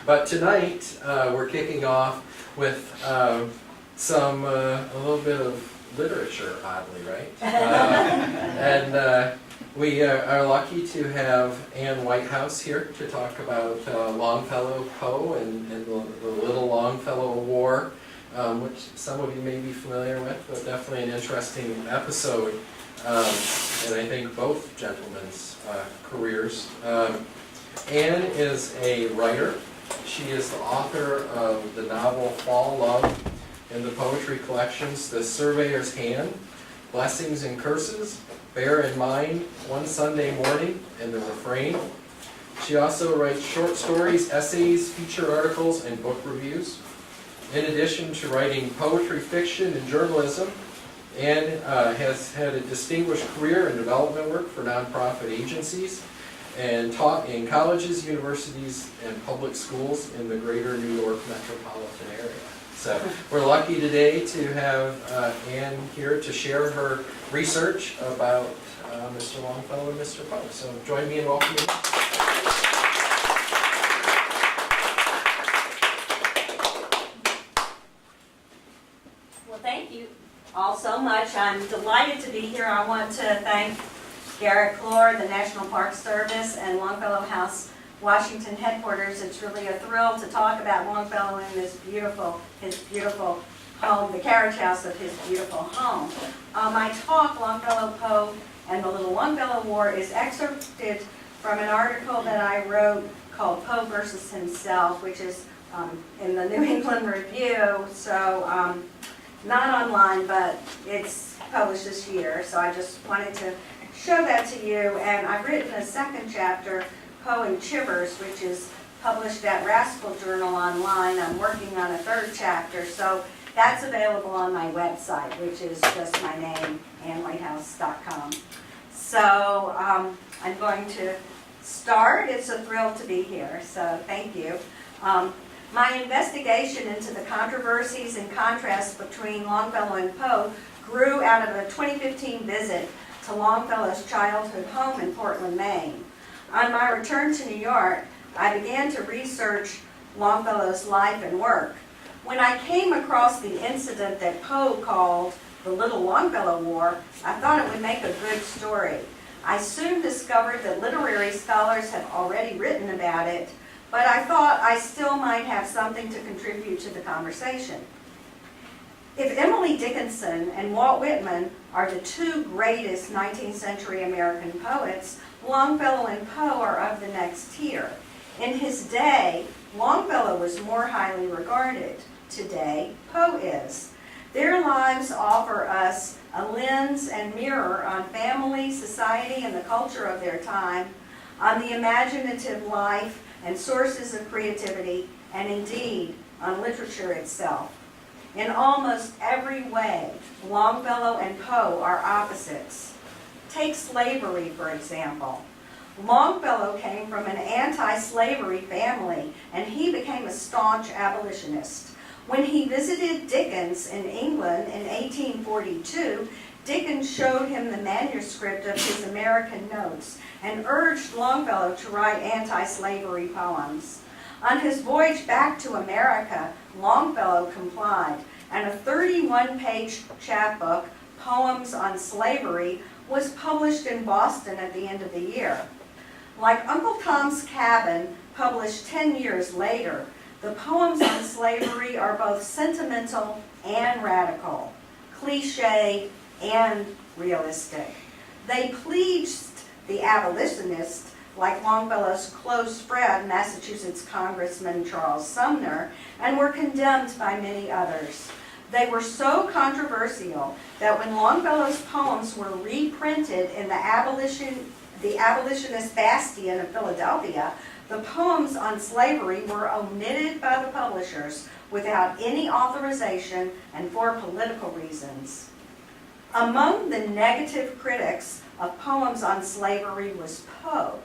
But tonight, we're kicking off with a little bit of literature, oddly, right? And we are lucky to have Anne Whitehouse here to talk about Longfellow Poe and the Little Longfellow War, which some of you may be familiar with, but definitely an interesting episode, and I think both gentlemen's careers. Anne is a writer. She is the author of the novel Fall Love in the poetry collections The Surveyor's Hand, Blessings and Curses, Bear in Mind, One Sunday Morning, and The Refrain. She also writes short stories, essays, feature articles, and book reviews. In addition to writing poetry, fiction, and journalism, Anne has had a distinguished career in development work for nonprofit agencies and taught in colleges, universities, and public schools in the greater New York metropolitan area. So we're lucky today to have Anne here to share her research about Mr. Longfellow and Mr. Poe. So join me in welcoming. Well, thank you all so much. I'm delighted to be here. I want to thank Garrett Clore, the National Park Service, and Longfellow House Washington headquarters. It's really a thrill to talk about Longfellow in his beautiful home, the carriage house of his beautiful home. My talk, Longfellow Poe and the Little Longfellow War, is excerpted from an article that I wrote called Poe versus Himself, which is in the New England Review, so not online, but it's published this year, so I just wanted to show that to you. And I've written a second chapter, Poe and Chivers, which is published at Rascal Journal online. I'm working on a third chapter, so that's available on my website, which is just my name, AnneWhitehouse.com. So I'm going to start. It's a thrill to be here, so thank you. My investigation into the controversies and contrasts between Longfellow and Poe grew out of a 2015 visit to Longfellow's childhood home in Portland, Maine. On my return to New York, I began to research Longfellow's life and work. When I came across the incident that Poe called the Little Longfellow War, I thought it would make a good story. I soon discovered that literary scholars have already written about it, but I thought I still might have something to contribute to the conversation. If Emily Dickinson and Walt Whitman are the two greatest 19th century American poets, Longfellow and Poe are of the next tier. In his day, Longfellow was more highly regarded. Today, Poe is. Their lives offer us a lens and mirror on family, society, and the culture of their time, on the imaginative life and sources of creativity, and indeed, on literature itself. In almost every way, Longfellow and Poe are opposites. Take slavery, for example. Longfellow came from an anti-slavery family, and he became a staunch abolitionist. When he visited Dickens in England in 1842, Dickens showed him the manuscript of his American Notes and urged Longfellow to write anti-slavery poems. On his voyage back to America, Longfellow complied, and a 31-page chapbook, Poems on Slavery, was published in Boston at the end of the year. Like Uncle Tom's Cabin, published 10 years later, the poems on slavery are both sentimental and radical, cliché and realistic. They pleased the abolitionists, like Longfellow's close friend, Massachusetts Congressman Charles Sumner, and were condemned by many others. They were so controversial that when Longfellow's poems were reprinted in the abolitionist bastion of Philadelphia, the poems on slavery were omitted by the publishers without any authorization and for political reasons. Among the negative critics of poems on slavery was Poe,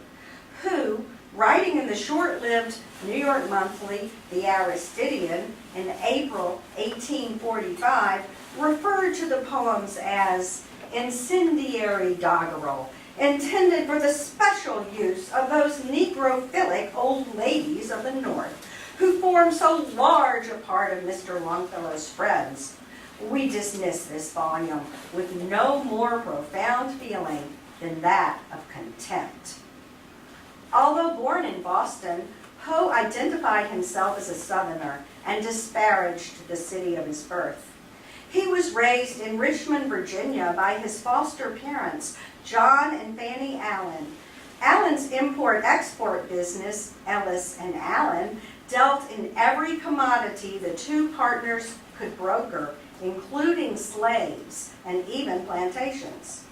who, writing in the short-lived New York monthly, The Aristidean, in April 1845, referred to the poems as incendiary doggerel, intended for the special use of those Negrophilic old ladies of the North who form so large a part of Mr. Longfellow's friends, we dismiss this volume with no more profound feeling than that of contempt. Although born in Boston, Poe identified himself as a Southerner and disparaged the city of his birth. He was raised in Richmond, Virginia by his foster parents, John and Fanny Allen. Allen's import-export business, Ellis and Allen, dealt in every commodity the two partners could broker, including slaves and even plantations.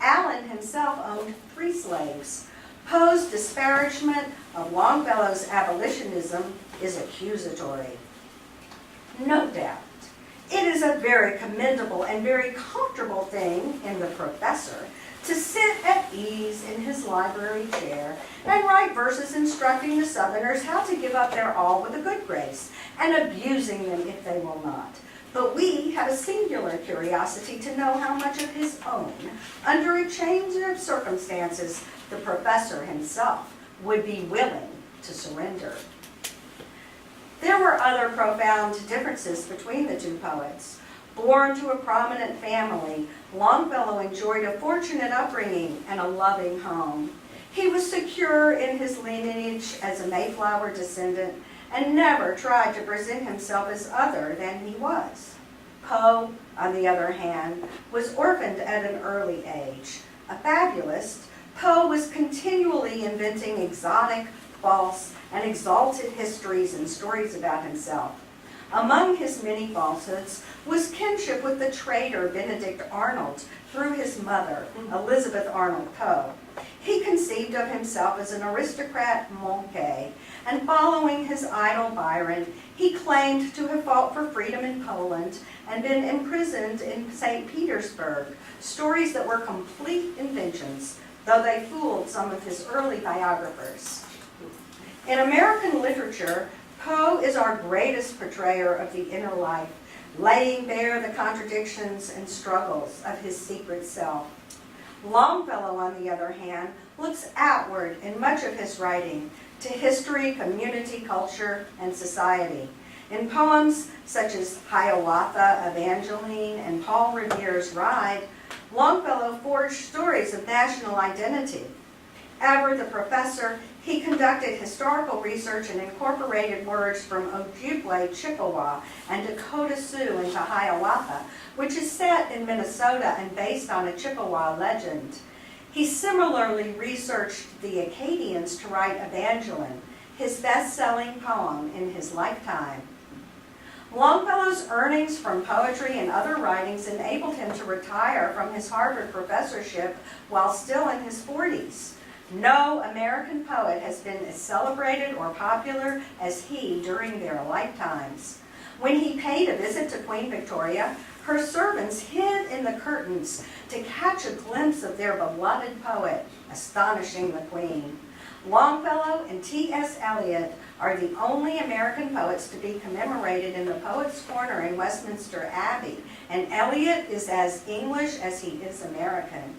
Allen himself owned 3 slaves. Poe's disparagement of Longfellow's abolitionism is accusatory. No doubt, it is a very commendable and very comfortable thing in the professor to sit at ease in his library chair and write verses instructing the Southerners how to give up their all with a good grace and abusing them if they will not. But we have a singular curiosity to know how much of his own, under a change of circumstances, the professor himself would be willing to surrender. There were other profound differences between the two poets. Born to a prominent family, Longfellow enjoyed a fortunate upbringing and a loving home. He was secure in his lineage as a Mayflower descendant and never tried to present himself as other than he was. Poe, on the other hand, was orphaned at an early age. A fabulist, Poe was continually inventing exotic, false, and exalted histories and stories about himself. Among his many falsehoods was kinship with the traitor Benedict Arnold through his mother, Elizabeth Arnold Poe. He conceived of himself as an aristocrat Monkey, and following his idol Byron, he claimed to have fought for freedom in Poland and been imprisoned in St. Petersburg, stories that were complete inventions, though they fooled some of his early biographers. In American literature, Poe is our greatest portrayer of the inner life, laying bare the contradictions and struggles of his secret self. Longfellow, on the other hand, looks outward in much of his writing to history, community, culture, and society. In poems such as Hiawatha, Evangeline, and Paul Revere's Ride, Longfellow forged stories of national identity. Ever the professor, he conducted historical research and incorporated words from Ojibwe, Chippewa, and Dakota Sioux into Hiawatha, which is set in Minnesota and based on a Chippewa legend. He similarly researched the Acadians to write Evangeline, his best-selling poem in his lifetime. Longfellow's earnings from poetry and other writings enabled him to retire from his Harvard professorship while still in his 40s. No American poet has been as celebrated or popular as he during their lifetimes. When he paid a visit to Queen Victoria, her servants hid in the curtains to catch a glimpse of their beloved poet, astonishing the Queen. Longfellow and T.S. Eliot are the only American poets to be commemorated in the Poets' Corner in Westminster Abbey, and Eliot is as English as he is American.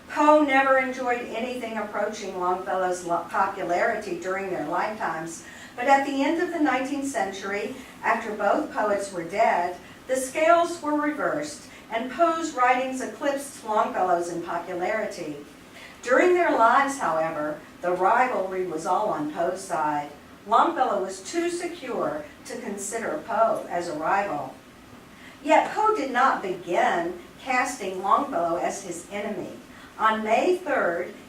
Poe never enjoyed anything approaching Longfellow's popularity during their lifetimes, but at the end of the 19th century, after both poets were dead, the scales were reversed, and Poe's writings eclipsed Longfellow's in popularity. During their lives, however, the rivalry was all on Poe's side. Longfellow was too secure to consider Poe as a rival. Yet Poe did not begin casting Longfellow as his enemy. On May 3,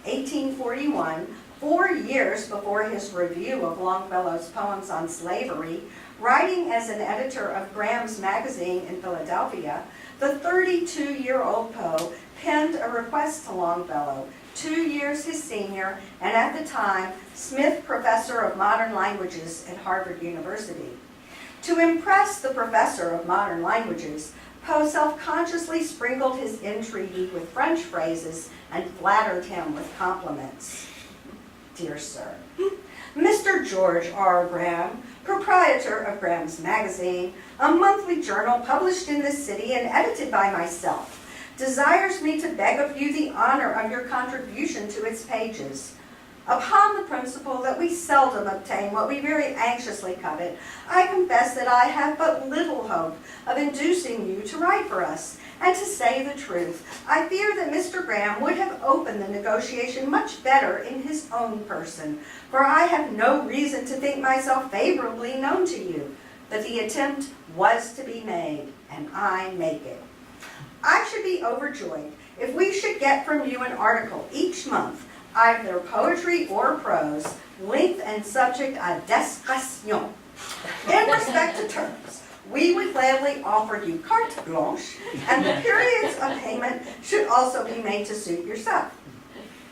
1841, 4 years before his review of Longfellow's poems on slavery, writing as an editor of Graham's Magazine in Philadelphia, the 32-year-old Poe penned a request to Longfellow, 2 years his senior, and at the time, Smith Professor of Modern Languages at Harvard University. To impress the Professor of Modern Languages, Poe self-consciously sprinkled his intrigue with French phrases and flattered him with compliments. Dear sir, Mr. George R. Graham, proprietor of Graham's Magazine, a monthly journal published in this city and edited by myself, desires me to beg of you the honor of your contribution to its pages. Upon the principle that we seldom obtain what we very anxiously covet, I confess that I have but little hope of inducing you to write for us. And to say the truth, I fear that Mr. Graham would have opened the negotiation much better in his own person, for I have no reason to think myself favorably known to you. But the attempt was to be made, and I make it. I should be overjoyed if we should get from you an article each month, either poetry or prose, length and subject à discussion. In respect to terms, we would gladly offer you carte blanche, and the periods of payment should also be made to suit yourself.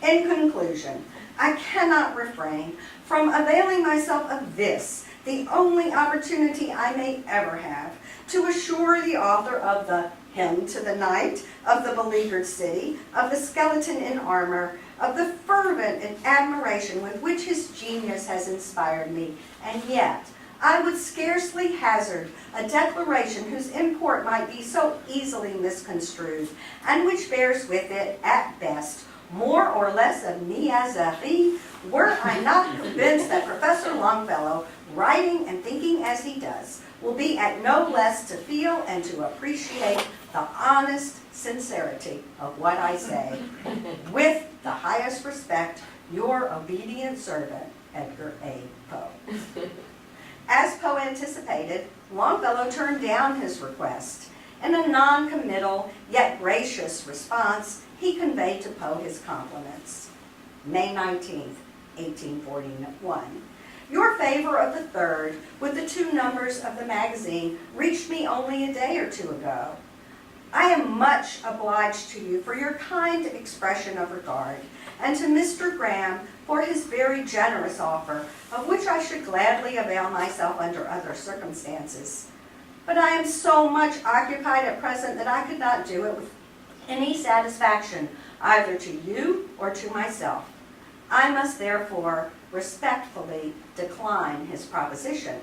In conclusion, I cannot refrain from availing myself of this, the only opportunity I may ever have, to assure the author of the Hymn to the Knight, of the Beleaguered City, of the Skeleton in Armor, of the fervent admiration with which his genius has inspired me, and yet I would scarcely hazard a declaration whose import might be so easily misconstrued, and which bears with it, at best, more or less of niaiserie, were I not convinced that Professor Longfellow, writing and thinking as he does, will be at no less to feel and to appreciate the honest sincerity of what I say. With the highest respect, your obedient servant, Edgar A. Poe. As Poe anticipated, Longfellow turned down his request. In a non-committal yet gracious response, he conveyed to Poe his compliments. May 19th, 1841. Your favor of the 3rd, with the 2 numbers of the magazine, reached me only a day or 2 ago. I am much obliged to you for your kind expression of regard, and to Mr. Graham for his very generous offer, of which I should gladly avail myself under other circumstances. But I am so much occupied at present that I could not do it with any satisfaction, either to you or to myself. I must therefore respectfully decline his proposition.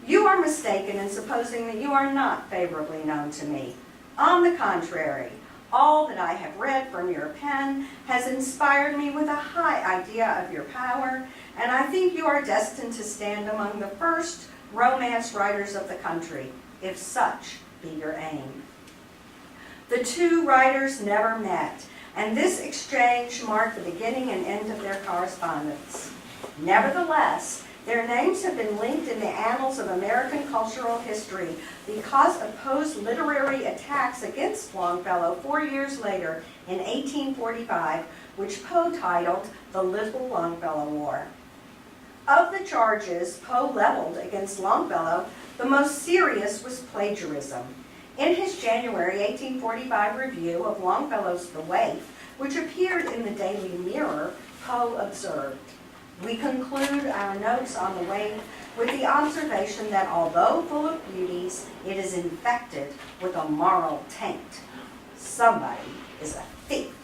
You are mistaken in supposing that you are not favorably known to me. On the contrary, all that I have read from your pen has inspired me with a high idea of your power, and I think you are destined to stand among the first romance writers of the country, if such be your aim. The 2 writers never met, and this exchange marked the beginning and end of their correspondence. Nevertheless, their names have been linked in the annals of American cultural history because of Poe's literary attacks against Longfellow 4 years later in 1845, which Poe titled The Little Longfellow War. Of the charges Poe leveled against Longfellow, the most serious was plagiarism. In his January 1845 review of Longfellow's The Waif, which appeared in the Daily Mirror, Poe observed, "We conclude our notes on The Waif with the observation that although full of beauties, it is infected with a moral taint. Somebody is a thief."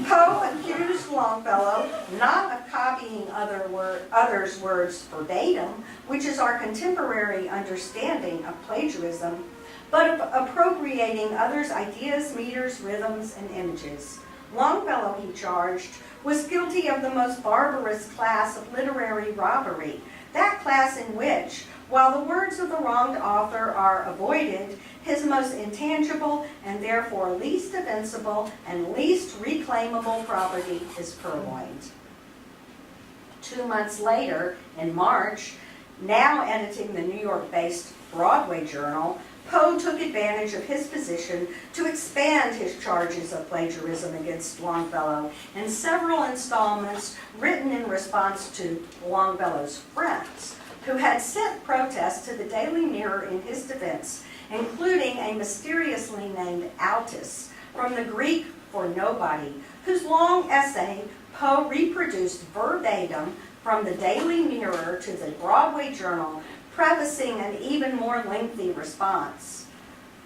Poe accused Longfellow not of copying others' words verbatim, which is our contemporary understanding of plagiarism, but of appropriating others' ideas, meters, rhythms, and images. Longfellow, he charged, was guilty of the most barbarous class of literary robbery, that class in which, while the words of the wronged author are avoided, his most intangible and therefore least defensible and least reclaimable property is purloined. 2 months later, in March, now editing the New York-based Broadway Journal, Poe took advantage of his position to expand his charges of plagiarism against Longfellow in several installments written in response to Longfellow's friends, who had sent protests to the Daily Mirror in his defense, including a mysteriously named Altus, from the Greek for nobody, whose long essay Poe reproduced verbatim from the Daily Mirror to the Broadway Journal, prefacing an even more lengthy response.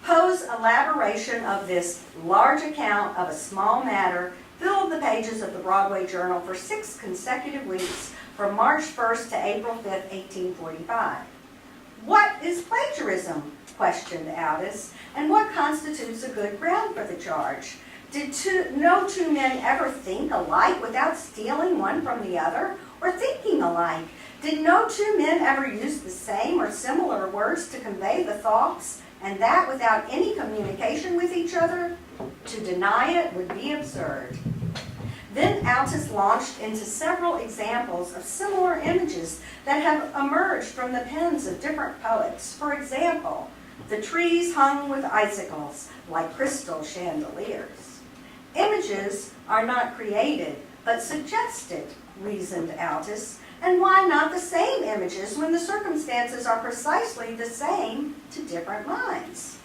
Poe's elaboration of this large account of a small matter filled the pages of the Broadway Journal for 6 consecutive weeks from March 1st to April 5th, 1845. "What is plagiarism?" questioned Aldous, "and what constitutes a good ground for the charge? Did no two men ever think alike without stealing one from the other, or thinking alike? Did no two men ever use the same or similar words to convey the thoughts, and that without any communication with each other? To deny it would be absurd. Then Altus launched into several examples of similar images that have emerged from the pens of different poets. For example, the trees hung with icicles like crystal chandeliers. Images are not created, but suggested, reasoned Altus, and why not the same images when the circumstances are precisely the same to different minds?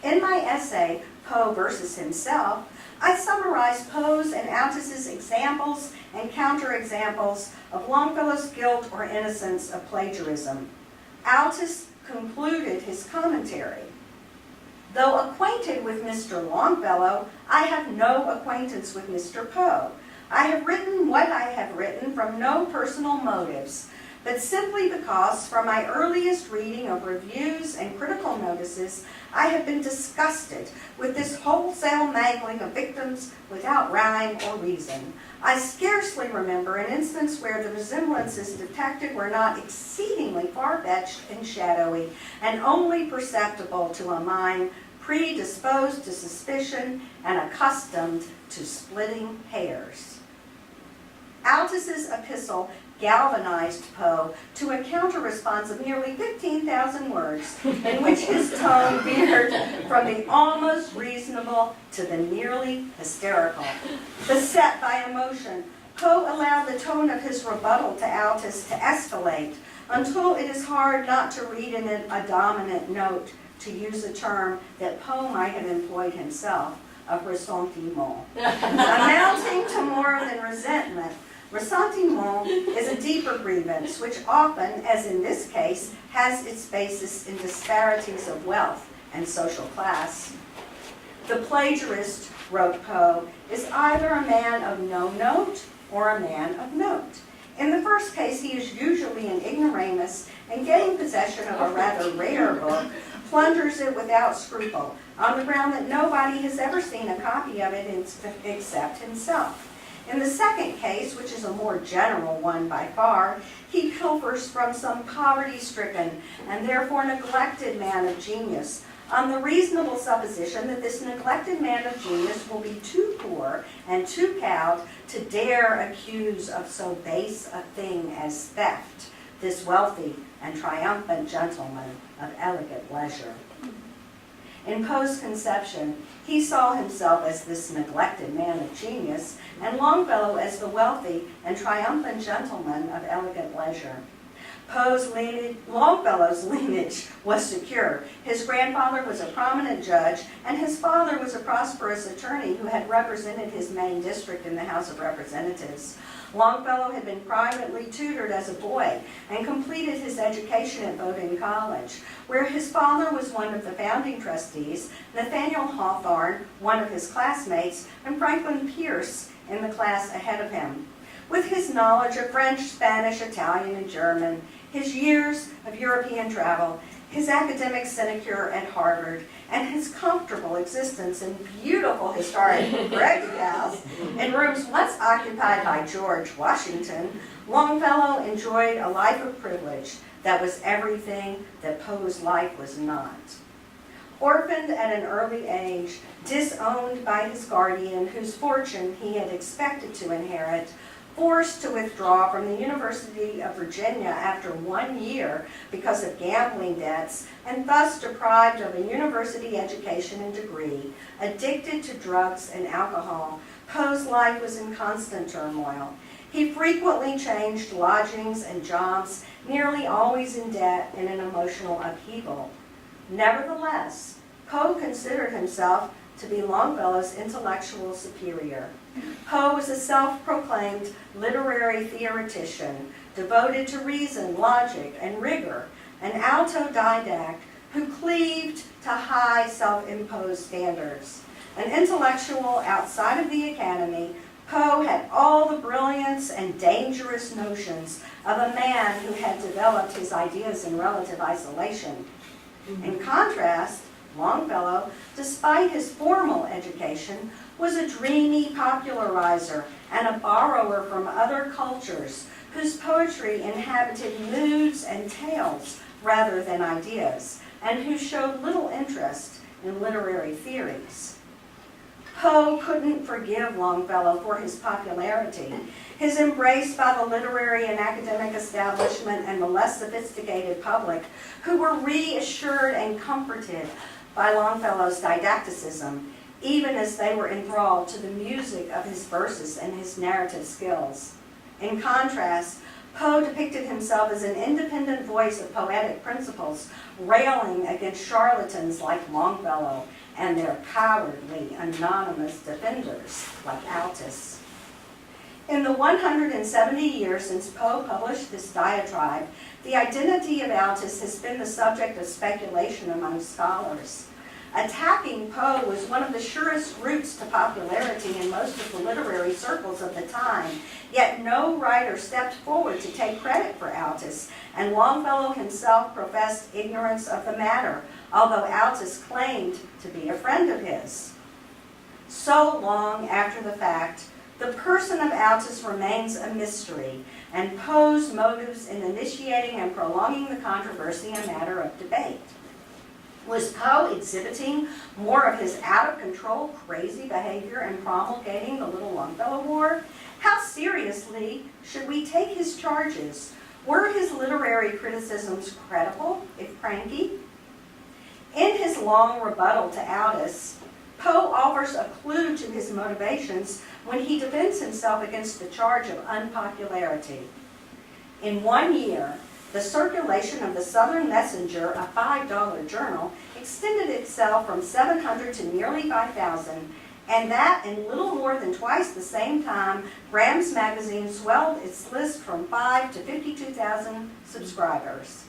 In my essay, Poe versus Himself, I summarized Poe's and Altus's examples and counterexamples of Longfellow's guilt or innocence of plagiarism. Altus concluded his commentary. Though acquainted with Mr. Longfellow, I have no acquaintance with Mr. Poe. I have written what I have written from no personal motives, but simply because from my earliest reading of reviews and critical notices, I have been disgusted with this wholesale mangling of victims without rhyme or reason. I scarcely remember an instance where the resemblances detected were not exceedingly far-fetched and shadowy, and only perceptible to a mind predisposed to suspicion and accustomed to splitting hairs. Altus's epistle galvanized Poe to a counter-response of nearly 15,000 words, in which his tone veered from the almost reasonable to the nearly hysterical. Beset by emotion, Poe allowed the tone of his rebuttal to Altus to escalate until it is hard not to read in it a dominant note, to use a term that Poe might have employed himself, of ressentiment, amounting to more than resentment. Ressentiment is a deeper grievance, which often, as in this case, has its basis in disparities of wealth and social class. The plagiarist, wrote Poe, is either a man of no note or a man of note. In the first case, he is usually an ignoramus, and getting possession of a rather rare book, plunders it without scruple, on the ground that nobody has ever seen a copy of it except himself. In the second case, which is a more general one by far, he pilfers from some poverty-stricken and therefore neglected man of genius, on the reasonable supposition that this neglected man of genius will be too poor and too cowed to dare accuse of so base a thing as theft this wealthy and triumphant gentleman of elegant leisure. In Poe's conception, he saw himself as this neglected man of genius, and Longfellow as the wealthy and triumphant gentleman of elegant leisure. Longfellow's lineage was secure. His grandfather was a prominent judge, and his father was a prosperous attorney who had represented his main district in the House of Representatives. Longfellow had been privately tutored as a boy and completed his education at Bowdoin College, where his father was one of the founding trustees, Nathaniel Hawthorne, one of his classmates, and Franklin Pierce in the class ahead of him. With his knowledge of French, Spanish, Italian, and German, his years of European travel, his academic sinecure at Harvard, and his comfortable existence in beautiful historic Gregg House, in rooms once occupied by George Washington, Longfellow enjoyed a life of privilege that was everything that Poe's life was not. Orphaned at an early age, disowned by his guardian, whose fortune he had expected to inherit, forced to withdraw from the University of Virginia after 1 year because of gambling debts, and thus deprived of a university education and degree, addicted to drugs and alcohol, Poe's life was in constant turmoil. He frequently changed lodgings and jobs, nearly always in debt and in emotional upheaval. Nevertheless, Poe considered himself to be Longfellow's intellectual superior. Poe was a self-proclaimed literary theoretician, devoted to reason, logic, and rigor, an autodidact who cleaved to high self-imposed standards. An intellectual outside of the academy, Poe had all the brilliance and dangerous notions of a man who had developed his ideas in relative isolation. In contrast, Longfellow, despite his formal education, was a dreamy popularizer and a borrower from other cultures whose poetry inhabited moods and tales rather than ideas, and who showed little interest in literary theories. Poe couldn't forgive Longfellow for his popularity, his embrace by the literary and academic establishment and the less sophisticated public, who were reassured and comforted by Longfellow's didacticism, even as they were enthralled to the music of his verses and his narrative skills. In contrast, Poe depicted himself as an independent voice of poetic principles, railing against charlatans like Longfellow and their cowardly, anonymous defenders like Altus. In the 170 years since Poe published this diatribe, the identity of Altus has been the subject of speculation among scholars. Attacking Poe was one of the surest routes to popularity in most of the literary circles of the time, yet no writer stepped forward to take credit for Altus, and Longfellow himself professed ignorance of the matter, although Altus claimed to be a friend of his. So long after the fact, the person of Altus remains a mystery, and Poe's motives in initiating and prolonging the controversy a matter of debate. Was Poe exhibiting more of his out-of-control, crazy behavior and promulgating the Little Longfellow War? How seriously should we take his charges? Were his literary criticisms credible, if cranky? In his long rebuttal to Altus, Poe offers a clue to his motivations when he defends himself against the charge of unpopularity. In 1 year, the circulation of the Southern Messenger, a $5 journal, extended itself from 700 to nearly 5,000, and that in little more than twice the same time, Graham's magazine swelled its list from 5 to 52,000 subscribers.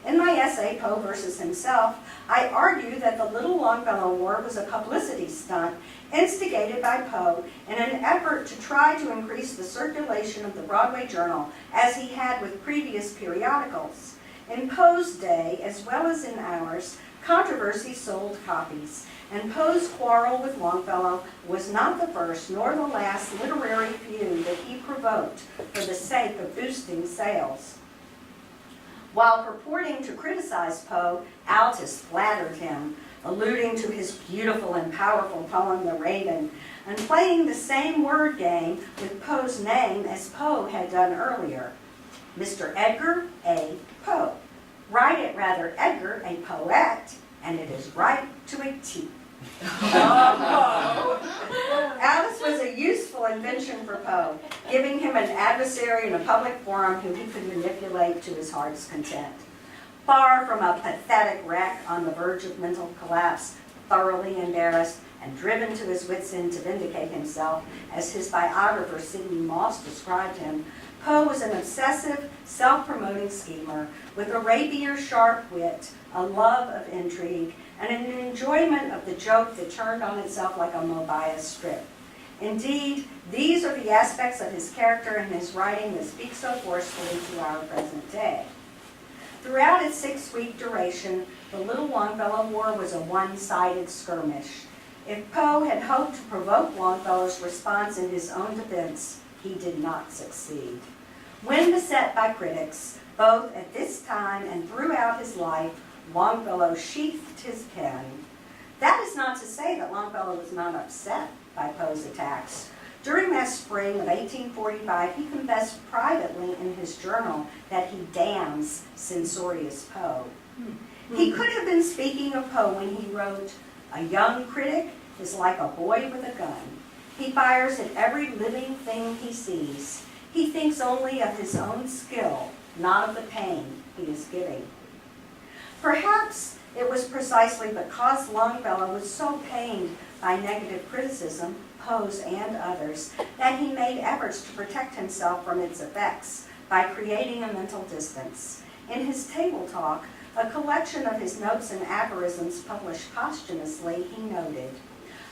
In my essay, Poe versus Himself, I argue that the Little Longfellow War was a publicity stunt instigated by Poe in an effort to try to increase the circulation of the Broadway Journal, as he had with previous periodicals. In Poe's day, as well as in ours, controversy sold copies, and Poe's quarrel with Longfellow was not the first nor the last literary feud that he provoked for the sake of boosting sales. While purporting to criticize Poe, Altus flattered him, alluding to his beautiful and powerful poem, The Raven, and playing the same word game with Poe's name as Poe had done earlier. Mr. Edgar A. Poe. Write it rather Edgar A. Poet, and it is right to a T. Altus was a useful invention for Poe, giving him an adversary in a public forum whom he could manipulate to his heart's content. Far from a pathetic wreck on the verge of mental collapse, thoroughly embarrassed and driven to his wits' end to vindicate himself, as his biographer Sidney Moss described him, Poe was an obsessive, self-promoting schemer with a rapier-sharp wit, a love of intrigue, and an enjoyment of the joke that turned on itself like a Mobius strip. Indeed, these are the aspects of his character and his writing that speak so forcefully to our present day. Throughout its 6-week duration, the Little Longfellow War was a one-sided skirmish. If Poe had hoped to provoke Longfellow's response in his own defense, he did not succeed. When beset by critics, both at this time and throughout his life, Longfellow sheathed his pen. That is not to say that Longfellow was not upset by Poe's attacks. During that spring of 1845, he confessed privately in his journal that he damns censorious Poe. He could have been speaking of Poe when he wrote, "A young critic is like a boy with a gun. He fires at every living thing he sees. He thinks only of his own skill, not of the pain he is giving." Perhaps it was precisely because Longfellow was so pained by negative criticism, Poe's and others, that he made efforts to protect himself from its effects by creating a mental distance. In his Table Talk, a collection of his notes and aphorisms published posthumously, he noted,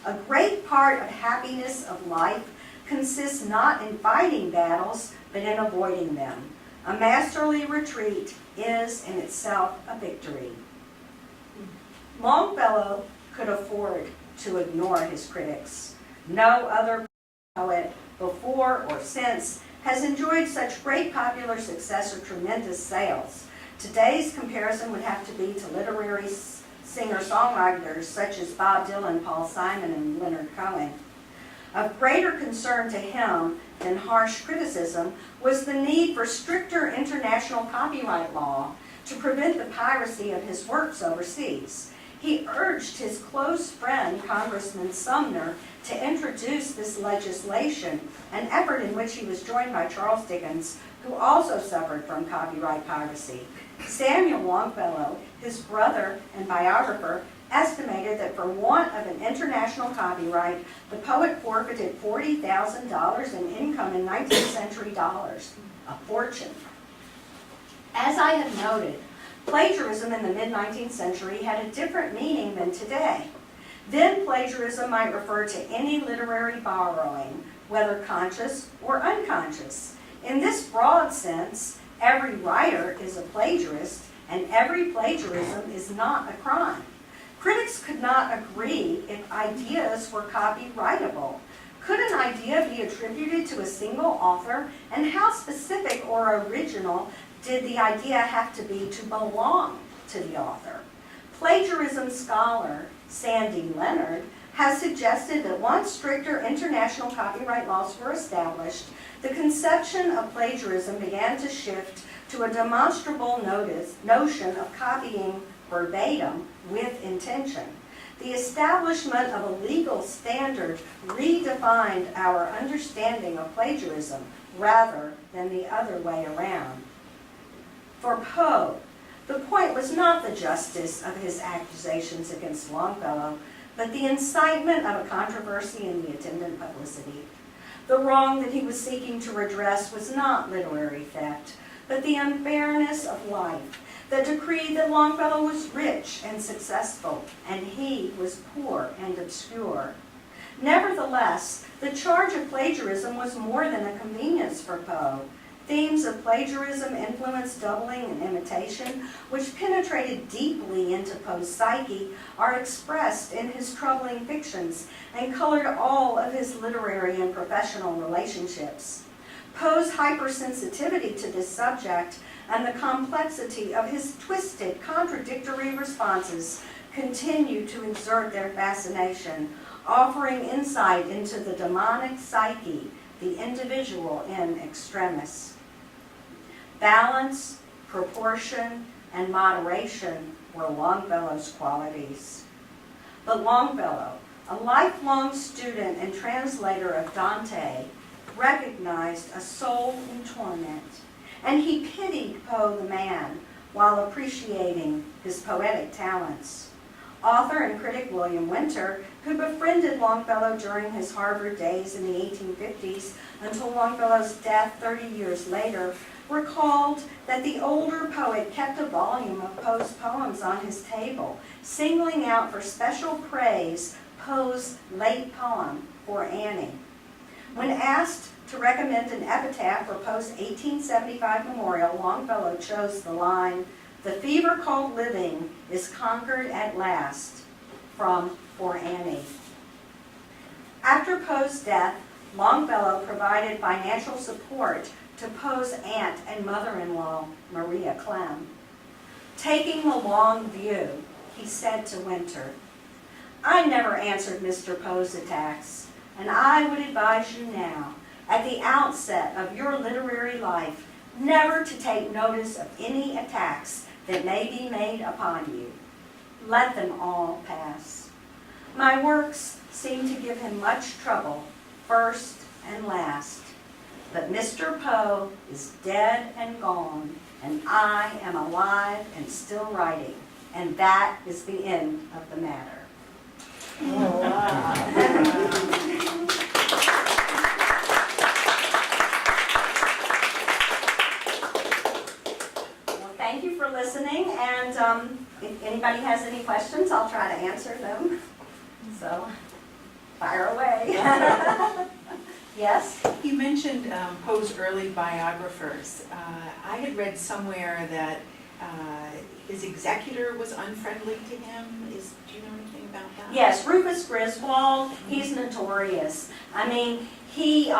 "A great part of happiness of life consists not in fighting battles, but in avoiding them. A masterly retreat is in itself a victory." Longfellow could afford to ignore his critics. No other poet before or since has enjoyed such great popular success or tremendous sales. Today's comparison would have to be to literary singer-songwriters such as Bob Dylan, Paul Simon, and Leonard Cohen. Of greater concern to him than harsh criticism was the need for stricter international copyright law to prevent the piracy of his works overseas. He urged his close friend, Congressman Sumner, to introduce this legislation, an effort in which he was joined by Charles Dickens, who also suffered from copyright piracy. Samuel Longfellow, his brother and biographer, estimated that for want of an international copyright, the poet forfeited $40,000 in income in 19th century dollars, a fortune. As I have noted, plagiarism in the mid-19th century had a different meaning than today. Then plagiarism might refer to any literary borrowing, whether conscious or unconscious. In this broad sense, every writer is a plagiarist, and every plagiarism is not a crime. Critics could not agree if ideas were copyrightable. Could an idea be attributed to a single author, and how specific or original did the idea have to be to belong to the author? Plagiarism scholar Sandy Leonard has suggested that once stricter international copyright laws were established, the conception of plagiarism began to shift to a demonstrable notion of copying verbatim with intention. The establishment of a legal standard redefined our understanding of plagiarism rather than the other way around. For Poe, the point was not the justice of his accusations against Longfellow, but the incitement of a controversy and the attendant publicity. The wrong that he was seeking to redress was not literary theft, but the unfairness of life, the decree that Longfellow was rich and successful, and he was poor and obscure. Nevertheless, the charge of plagiarism was more than a convenience for Poe. Themes of plagiarism, influence, doubling, and imitation, which penetrated deeply into Poe's psyche, are expressed in his troubling fictions and colored all of his literary and professional relationships. Poe's hypersensitivity to this subject and the complexity of his twisted, contradictory responses continue to exert their fascination, offering insight into the demonic psyche, the individual in extremis. Balance, proportion, and moderation were Longfellow's qualities. But Longfellow, a lifelong student and translator of Dante, recognized a soul in torment, and he pitied Poe the man while appreciating his poetic talents. Author and critic William Winter, who befriended Longfellow during his Harvard days in the 1850s until Longfellow's death 30 years later, recalled that the older poet kept a volume of Poe's poems on his table, singling out for special praise Poe's late poem, For Annie. When asked to recommend an epitaph for Poe's 1875 memorial, Longfellow chose the line, "The fever called living is conquered at last," from For Annie. After Poe's death, Longfellow provided financial support to Poe's aunt and mother-in-law, Maria Clem. Taking the long view, he said to Winter, "I never answered Mr. Poe's attacks, and I would advise you now, at the outset of your literary life, never to take notice of any attacks that may be made upon you. Let them all pass. My works seem to give him much trouble, first and last. But Mr. Poe is dead and gone, and I am alive and still writing, and that is the end of the matter." Oh, wow. Thank you for listening, and if anybody has any questions, I'll try to answer them. So, fire away. Yes? You mentioned Poe's early biographers. I had read somewhere that his executor was unfriendly to him. Do you know anything about that? Yes, Rufus Griswold, he's notorious. I mean, he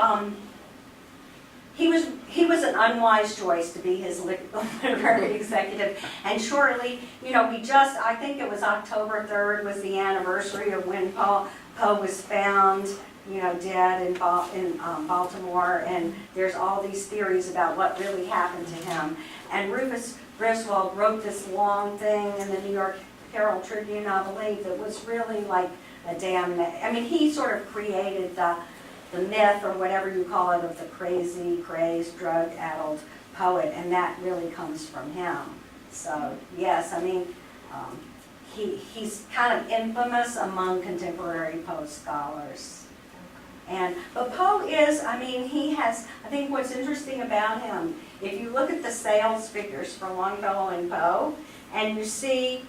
was an unwise choice to be his literary executive. And shortly, I think it was October 3rd was the anniversary of when Poe was found, dead in Baltimore. And there's all these theories about what really happened to him. And Rufus Griswold wrote this long thing in the New York Herald Tribune, I believe, that was really like a he sort of created the myth, or whatever you call it, of the crazed, drug-addled poet, and that really comes from him. So, yes, he's kind of infamous among contemporary Poe scholars. But Poe is, he has, I think what's interesting about him, if you look at the sales figures for Longfellow and Poe, and you see,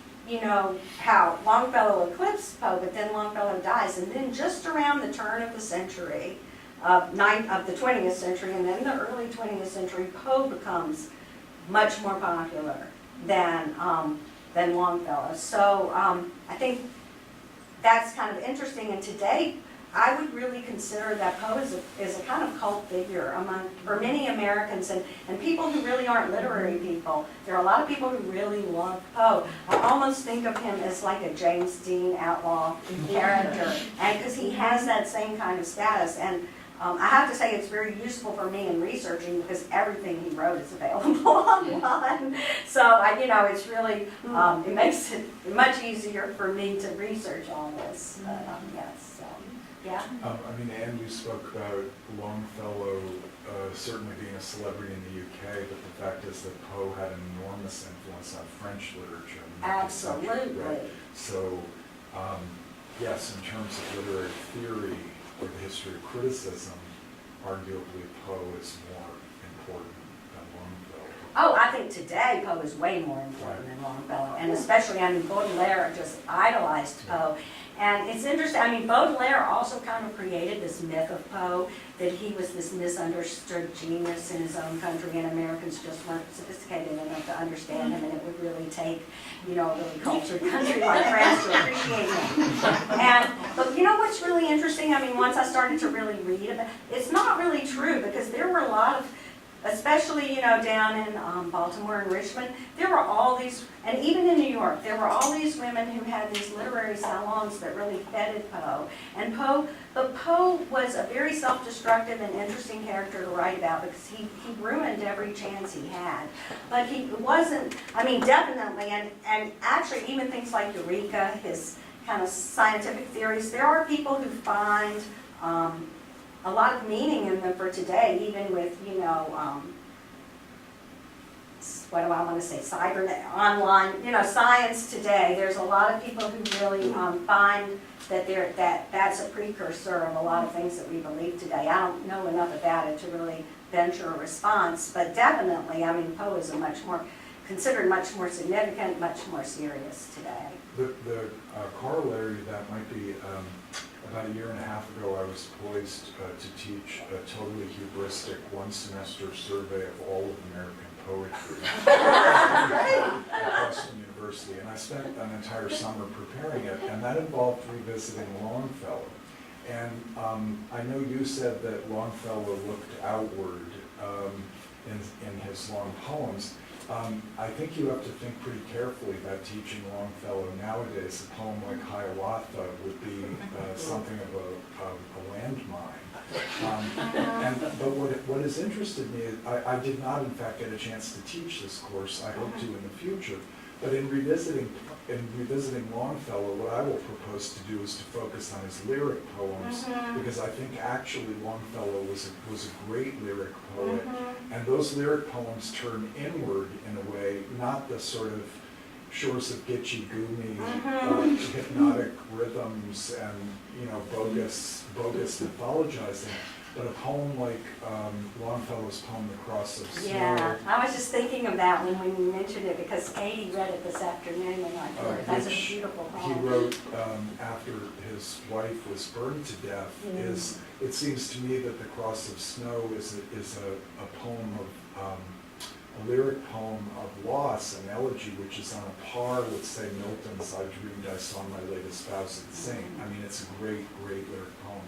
how Longfellow eclipsed Poe, but then Longfellow dies, and then just around the turn of the century, of the 20th century, and then the early 20th century, Poe becomes much more popular than Longfellow. So I think that's kind of interesting, and today, I would really consider that Poe is a kind of cult figure for many Americans and people who really aren't literary people. There are a lot of people who really love Poe. I almost think of him as like a James Dean outlaw character, and because he has that same kind of status. And I have to say it's very useful for me in researching because everything he wrote is available online. So it's really it makes it much easier for me to research all this. But, yes. Yeah. Anne, you spoke about Longfellow certainly being a celebrity in the UK, but the fact is that Poe had an enormous influence on French literature. Absolutely. Right? So, yes, in terms of literary theory or the history of criticism, arguably Poe is more important than Longfellow. Oh, I think today Poe is way more important than Longfellow, and especially, Baudelaire just idolized Poe. And it's interesting, Baudelaire also kind of created this myth of Poe, that he was this misunderstood genius in his own country, and Americans just weren't sophisticated enough to understand him, and it would really take, a really cultured country like France to appreciate him. But what's really interesting, once I started to really read about it, it's not really true, because there were a lot of, especially, down in Baltimore and Richmond, there were all these, and even in New York, there were all these women who had these literary salons that really feted Poe. But Poe was a very self-destructive and interesting character to write about because he ruined every chance he had. But he wasn't, definitely, and actually even things like Eureka, his kind of scientific theories, there are people who find a lot of meaning in them for today, even with, what do I want to say, online, science today. There's a lot of people who really find that that's a precursor of a lot of things that we believe today. I don't know enough about it to really venture a response, but definitely, Poe is considered much more significant, much more serious today. The corollary to that might be, about a year and a half ago, I was poised to teach a totally hubristic one-semester survey of all of American poetry at Boston University, and I spent an entire summer preparing it, and that involved revisiting Longfellow. And I know you said that Longfellow looked outward in his long poems. I think you have to think pretty carefully about teaching Longfellow nowadays. A poem like Hiawatha would be something of a landmine. But what has interested me, I did not in fact get a chance to teach this course. I hope to in the future. But in revisiting Longfellow, what I will propose to do is to focus on his lyric poems, because I think actually Longfellow was a great lyric poet, and those lyric poems turn inward in a way, not the sort of shores of Gitche Gumee, hypnotic rhythms and bogus mythologizing. But a poem like Longfellow's poem, The Cross of Snow. Yeah, I was just thinking of that when you mentioned it, because Katie read it this afternoon, and I thought that's a beautiful poem. He wrote after his wife was burned to death. It seems to me that The Cross of Snow is a poem of a lyric poem of loss, an elegy, which is on a par with, say, Milton's "I dreamed I saw my late espoused saint." I mean, it's a great, great lyric poem.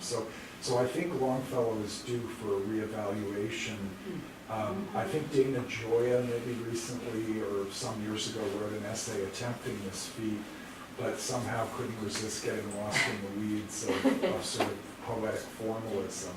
So I think Longfellow is due for a reevaluation. I think Dana Gioia maybe recently or some years ago wrote an essay attempting this feat, but somehow couldn't resist getting lost in the weeds of sort of poetic formalism.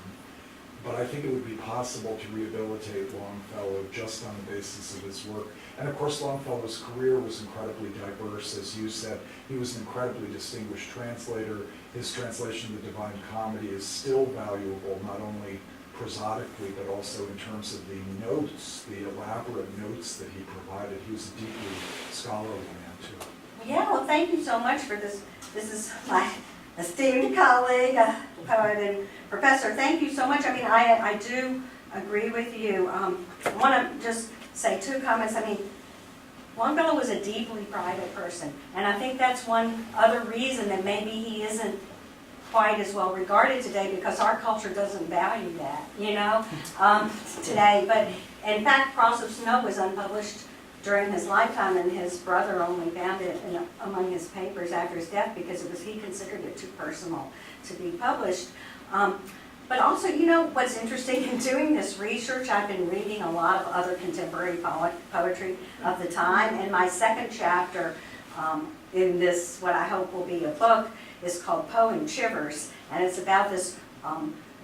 But I think it would be possible to rehabilitate Longfellow just on the basis of his work. And of course, Longfellow's career was incredibly diverse. As you said, he was an incredibly distinguished translator. His translation of the Divine Comedy is still valuable, not only prosodically, but also in terms of the notes, the elaborate notes that he provided. He was a deeply scholarly man, too. Yeah, well, thank you so much for this. This is my esteemed colleague, poet and professor. Thank you so much. I mean, I do agree with you. I want to just say 2 comments. I mean, Longfellow was a deeply private person, and I think that's one other reason that maybe he isn't quite as well regarded today, because our culture doesn't value that, you know, today. But in fact, Cross of Snow was unpublished during his lifetime, and his brother only found it among his papers after his death because he considered it too personal to be published. But also, you know, what's interesting in doing this research, I've been reading a lot of other contemporary poetry of the time, and my 2nd chapter in this, what I hope will be a book, is called Poe and Chivers, and it's about this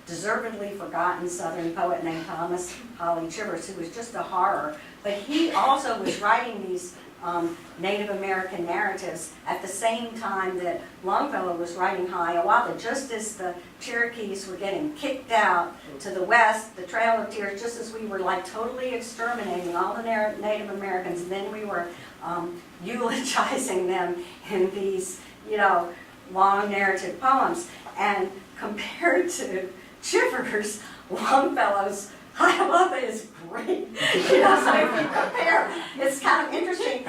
deservedly forgotten Southern poet named Thomas Holly Chivers, who was just a horror. But he also was writing these Native American narratives at the same time that Longfellow was writing Hiawatha, just as the Cherokees were getting kicked out to the west, the Trail of Tears, just as we were like totally exterminating all the Native Americans, and then we were eulogizing them in these, you know, long narrative poems. And compared to Chivers, Longfellow's Hiawatha is great. You know, so if you compare, it's kind of interesting.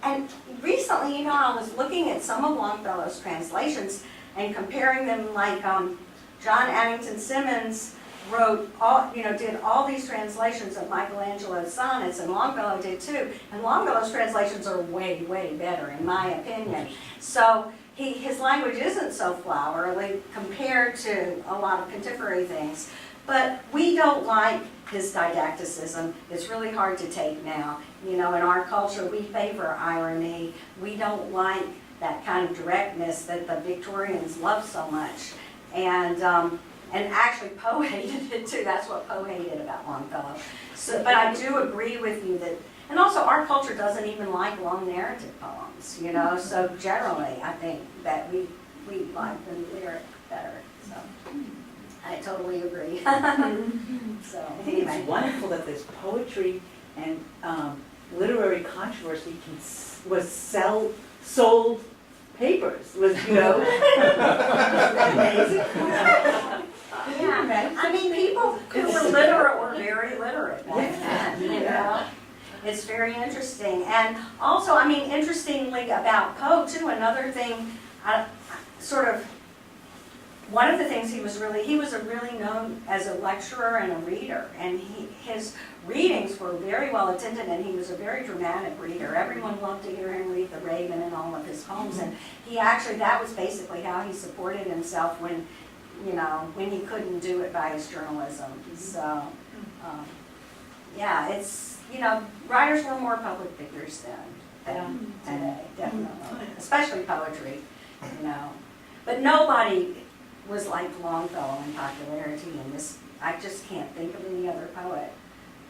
And recently, you know, I was looking at some of Longfellow's translations and comparing them, like John Addington Symonds wrote did all these translations of Michelangelo's sonnets, and Longfellow did too. And Longfellow's translations are way, way better, in my opinion. So his language isn't so flowery compared to a lot of contemporary things. But we don't like his didacticism. It's really hard to take now. You know, in our culture, we favor irony. We don't like that kind of directness that the Victorians loved so much. And actually, Poe hated it too. That's what Poe hated about Longfellow. So, but I do agree with you that, and also our culture doesn't even like long narrative poems, you know, so generally I think that we like the lyric better, so I totally agree. So I think anyway. it's wonderful that there's poetry and literary controversy was sold papers, was, you know. Amazing. Yeah, I mean, people who were literate were very literate back then, you know. It's very interesting. And also, I mean, interestingly about Poe, too, another thing, one of the things he was really known as a lecturer and a reader. And his readings were very well attended, and he was a very dramatic reader. Everyone loved to hear him read The Raven and all of his poems. And that was basically how he supported himself when he couldn't do it by his journalism. So, yeah, it's, you know, writers were more public figures than today, definitely. Especially poetry, you know. But nobody was like Longfellow in popularity, and I just can't think of any other poet,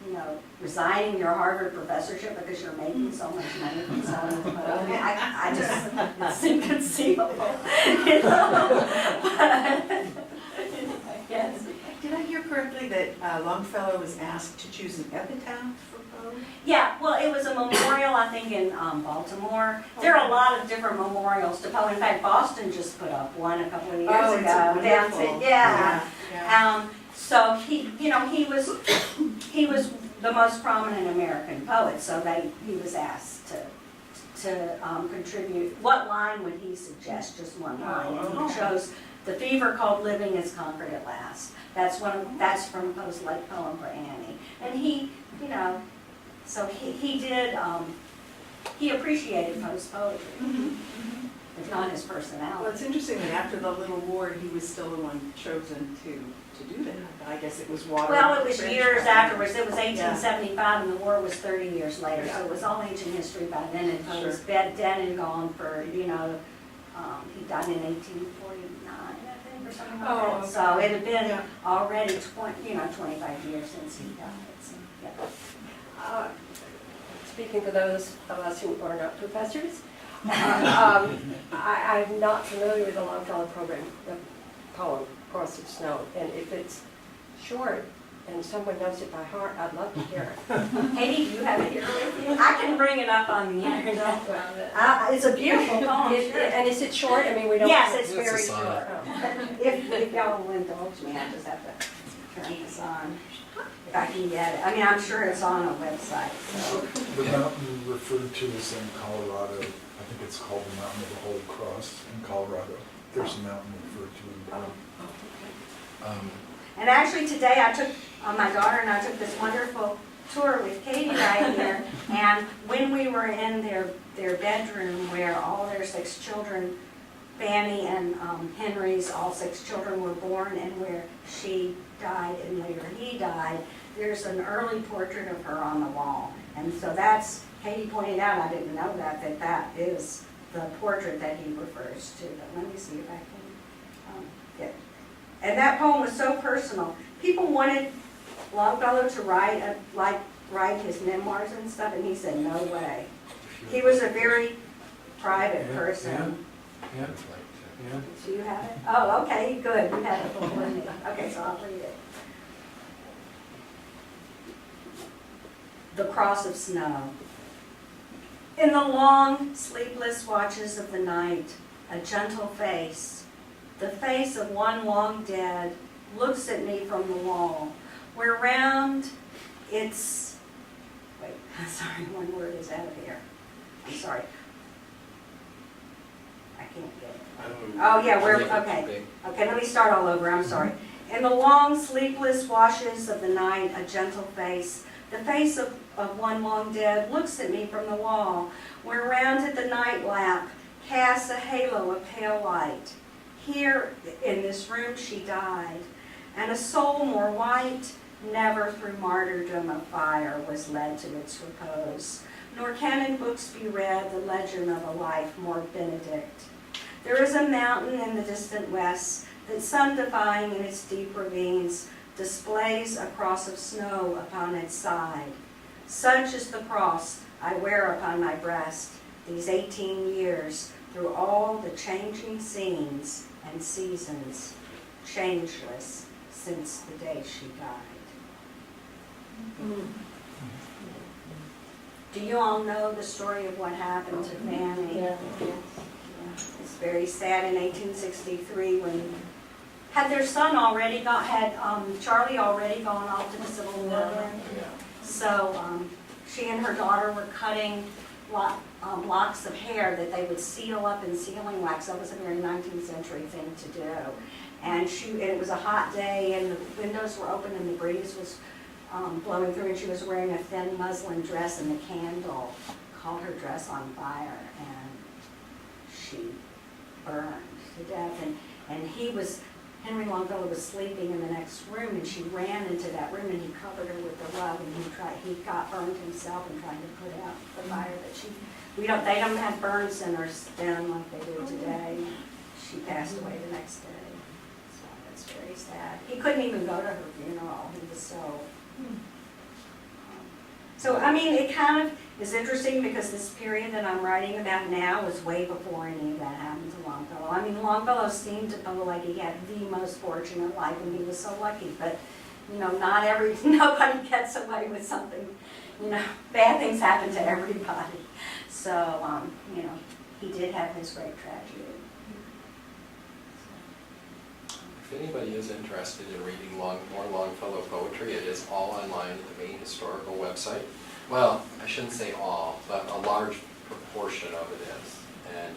you know, resigning your Harvard professorship because you're making so much money from selling poetry. I just, it's inconceivable, you know. Yes. Did I hear correctly that Longfellow was asked to choose an epitaph for Poe? Yeah, well, it was a memorial, I think, in Baltimore. There are a lot of different memorials to Poe. In fact, Boston just put up one a couple of years ago. It's wonderful. Yeah. So he was the most prominent American poet. So he was asked to contribute. What line would he suggest? Just one line. And he chose "The fever called living is conquered at last." That's from Poe's late poem for Annie. And he, you know, So he did, he appreciated Poe's poetry, if not his Well, personality. it's interesting that after the Little War, he was still the one chosen to do that. I guess it was water. Well, it was British years Colony. afterwards, it was 1875 and the war was 30 years later, so it was all ancient history by then, and Poe was dead and gone for, he died in 1849, I think, or something like Oh, that. okay. So it had been Yeah. already 25 years since he died, so, yeah. Speaking for those of us who are not professors, I'm not familiar with the Longfellow program, the poem, Cross of Snow. And if it's short and someone knows it by heart, I'd love to hear it. Katie, do you have it here with you? I can bring it up on the internet. It's a beautiful poem, sure. And is it short? I mean, we don't. Yes, it's It's a very sonnet. short. If y'all will indulge me, I just have to turn this on, if I can get it. I mean, I'm sure it's on a website, so. The mountain referred to is in Colorado, I think it's called the Mountain of the Holy Cross in Colorado. There's a mountain referred to in And actually today I took, my daughter and I took this wonderful tour with Katie right here. And when we were in their bedroom where all their 6 children, Fanny and Henry's, all 6 children were born, and where she died and later he died, there's an early portrait of her on the wall. And so that's, Katie pointed out, I didn't know that is the portrait that he refers to. But let me see if I can get it. And that poem was so personal. People wanted Longfellow to write his memoirs and stuff, and he said, no way. He was a very private person. Yeah. Do you have it? Oh, okay, good, you have it before me. Okay, so I'll read it. The Cross of Snow. In the long, sleepless watches of the night, a gentle face, the face of one long dead, looks at me from the wall, where round its, wait, sorry, one word is out of here. I'm sorry. I can't get it. Oh, yeah, okay. Okay, let me start all over, I'm sorry. In the long, sleepless washes of the night, a gentle face, the face of one long dead, looks at me from the wall, where round it the night lamp casts a halo of pale light. Here, in this room, she died, and a soul more white never through martyrdom of fire was led to its repose, nor can in books be read the legend of a life more benedict. There is a mountain in the distant west that, sun-defying in its deep ravines, displays a cross of snow upon its side. Such is the cross I wear upon my breast these 18 years, through all the changing scenes and seasons, changeless since the day she died. Do you all know the story of what happened to Fanny? Yeah. It's very sad. In 1863, when had their son already had Charlie already gone off to the Civil War then? So she and her daughter were cutting locks of hair that they would seal up in sealing wax. That was a very 19th century thing to do. And it was a hot day, and the windows were open, and the breeze was blowing through, and she was wearing a thin muslin dress, and the candle caught her dress on fire, and she burned to death. And Henry Longfellow was sleeping in the next room, and she ran into that room, and he covered her with the rug, and he got burned himself and trying to put out the fire. But they don't have burn centers then like they do today. She passed away the next day. So that's very sad. He couldn't even go to her funeral. He was so. So, I mean, it kind of is interesting because this period that I'm writing about now was way before any of that happened to Longfellow. I mean, Longfellow seemed to Poe like he had the most fortunate life, and he was so lucky. But, nobody gets away with something. Bad things happen to everybody. So, he did have his great tragedy. If anybody is interested in reading more Longfellow poetry, it is all online at the Maine Historical website. Well, I shouldn't say all, but a large proportion of it is. And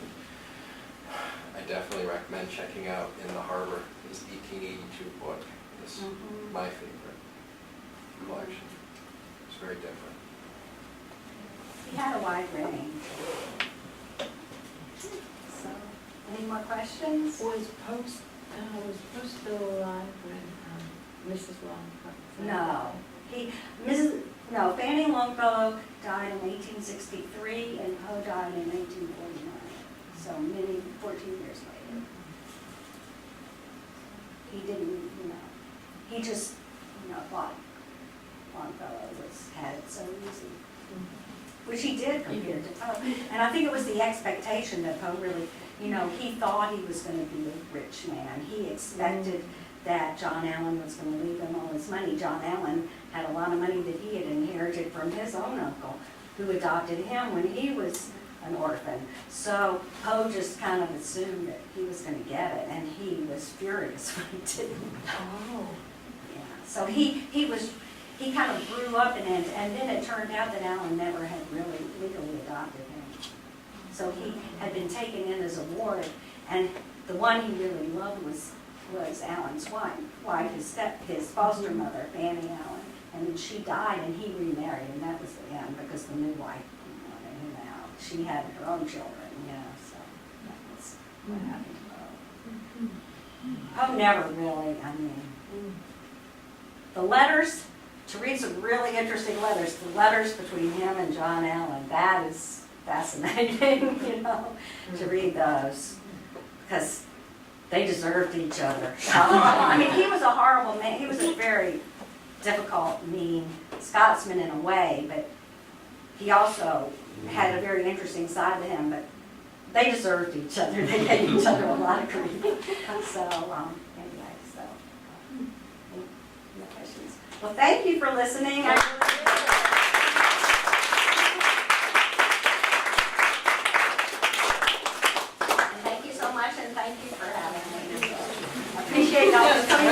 I definitely recommend checking out In the Harbor, his 1882 book. It's my favorite collection. It's very different. He had a wide range. So, any more questions? Was Post still alive when Mrs. Long? No. Fanning Longfellow died in 1863 and Poe died in 1849. So 14 years later. He didn't, he just, thought Longfellow had it so easy. Which he did compared to Poe. And I think it was the expectation that Poe really, he thought he was going to be a rich man. He expected that John Allen was going to leave him all his money. John Allen had a lot of money that he had inherited from his own uncle, who adopted him when he was an orphan. So Poe just kind of assumed that he was going to get it, and he was furious when he didn't. Oh. Yeah. So he kind of grew up in it, and then it turned out that Allen never had really legally adopted him. So he had been taken in as a ward, and the one he really loved was Allen's wife, his foster mother, Fanny Allen. And then she died, and he remarried, and that was the end, because the new wife wanted him out. She had her own children, so that was what happened to Poe. Poe never really, the letters, to read some really interesting letters, the letters between him and John Allen, that is fascinating, to read those, because they deserved each other. He was a horrible man. He was a very difficult, mean Scotsman in a way, but he also had a very interesting side to him, but they deserved each other. They gave each other a lot of grief. So, anyway, no questions. Well, thank you for listening. I really